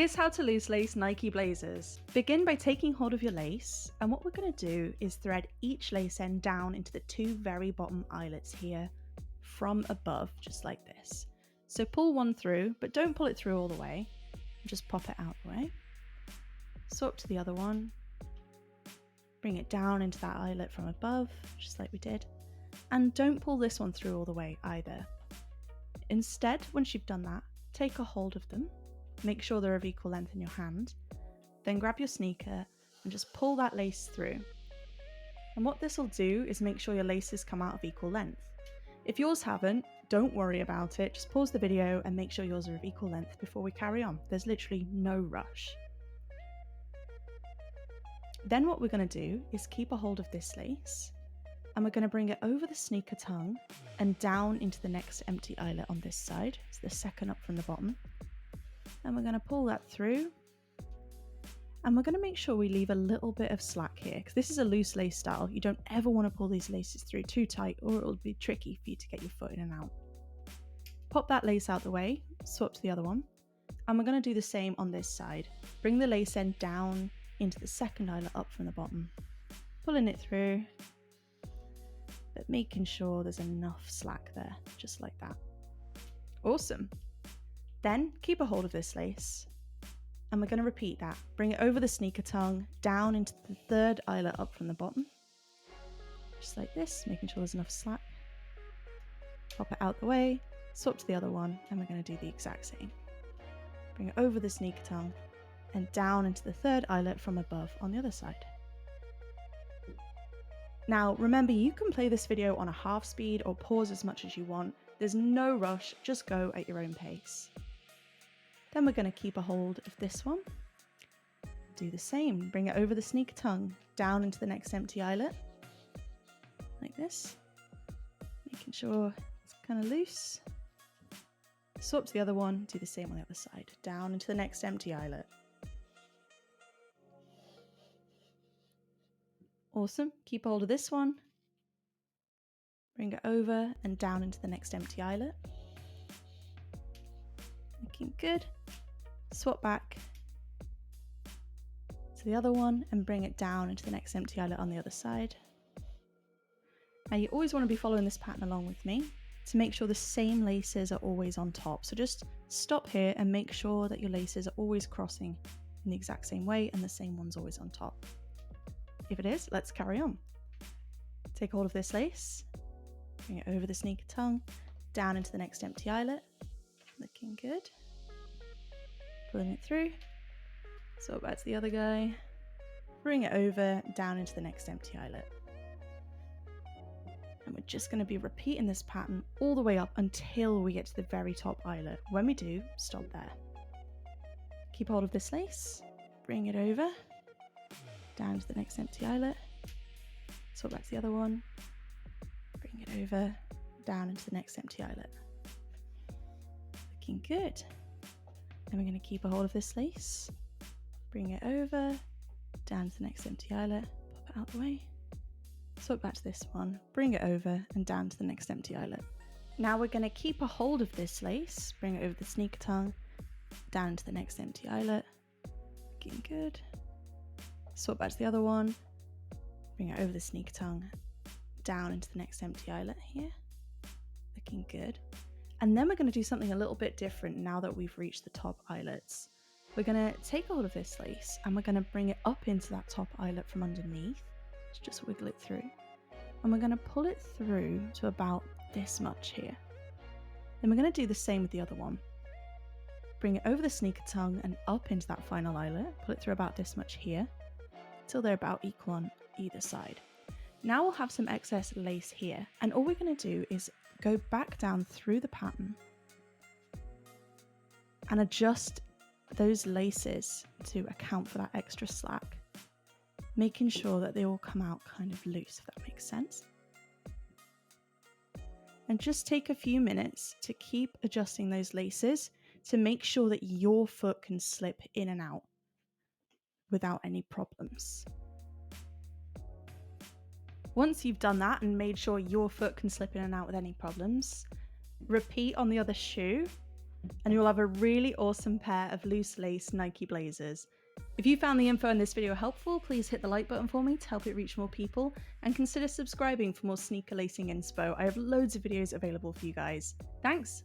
Here's how to loose lace Nike blazers. Begin by taking hold of your lace, and what we're going to do is thread each lace end down into the two very bottom eyelets here from above, just like this. So pull one through, but don't pull it through all the way. Just pop it out the way. Swap to the other one. Bring it down into that eyelet from above, just like we did. And don't pull this one through all the way either. Instead, once you've done that, take a hold of them. Make sure they're of equal length in your hand. Then grab your sneaker and just pull that lace through. And what this will do is make sure your laces come out of equal length. If yours haven't, don't worry about it. Just pause the video and make sure yours are of equal length before we carry on. There's literally no rush. Then what we're going to do is keep a hold of this lace and we're going to bring it over the sneaker tongue and down into the next empty eyelet on this side. It's the second up from the bottom. And we're going to pull that through. And we're going to make sure we leave a little bit of slack here, because this is a loose lace style. You don't ever want to pull these laces through too tight or it'll be tricky for you to get your foot in and out. Pop that lace out the way, swap to the other one. And we're going to do the same on this side. Bring the lace end down into the second eyelet up from the bottom. Pulling it through, but making sure there's enough slack there, just like that. Awesome. Then keep a hold of this lace and we're going to repeat that. Bring it over the sneaker tongue, down into the third eyelet up from the bottom. Just like this, making sure there's enough slack. Pop it out the way, swap to the other one, and we're going to do the exact same. Bring it over the sneaker tongue and down into the third eyelet from above on the other side. Now, remember, you can play this video on a half speed or pause as much as you want. There's no rush, just go at your own pace. Then we're going to keep a hold of this one. Do the same. Bring it over the sneaker tongue, down into the next empty eyelet. Like this. Making sure it's kind of loose. Swap to the other one, do the same on the other side. Down into the next empty eyelet. Awesome. Keep hold of this one. Bring it over and down into the next empty eyelet. Looking good. Swap back to the other one and bring it down into the next empty eyelet on the other side. Now you always want to be following this pattern along with me to make sure the same laces are always on top. So just stop here and make sure that your laces are always crossing in the exact same way and the same one's always on top. If it is, let's carry on. Take hold of this lace, bring it over the sneaker tongue, down into the next empty eyelet. Looking good. Pulling it through. Swap back to the other guy. Bring it over, down into the next empty eyelet. And we're just going to be repeating this pattern all the way up until we get to the very top eyelet. When we do, stop there. Keep hold of this lace. Bring it over, down to the next empty eyelet. Swap back to the other one. Bring it over, down into the next empty eyelet. Looking good. Then we're going to keep a hold of this lace, bring it over, down to the next empty eyelet, pop it out the way, swap back to this one, bring it over and down to the next empty eyelet. Now we're going to keep a hold of this lace, bring it over the sneaker tongue, down to the next empty eyelet, looking good. Swap back to the other one, bring it over the sneaker tongue, down into the next empty eyelet here, looking good. And then we're going to do something a little bit different now that we've reached the top eyelets. We're going to take hold of this lace and we're going to bring it up into that top eyelet from underneath. Just wiggle it through. And we're going to pull it through to about this much here. Then we're going to do the same with the other one. Bring it over the sneaker tongue and up into that final eyelet. Pull it through about this much here, till they're about equal on either side. Now we'll have some excess lace here. And all we're going to do is go back down through the pattern and adjust those laces to account for that extra slack, making sure that they all come out kind of loose, if that makes sense. And just take a few minutes to keep adjusting those laces to make sure that your foot can slip in and out without any problems. Once you've done that and made sure your foot can slip in and out with any problems, repeat on the other shoe and you'll have a really awesome pair of loose lace Nike Blazers. If you found the info in this video helpful, please hit the like button for me to help it reach more people, and consider subscribing for more sneaker lacing inspo. I have loads of videos available for you guys. Thanks!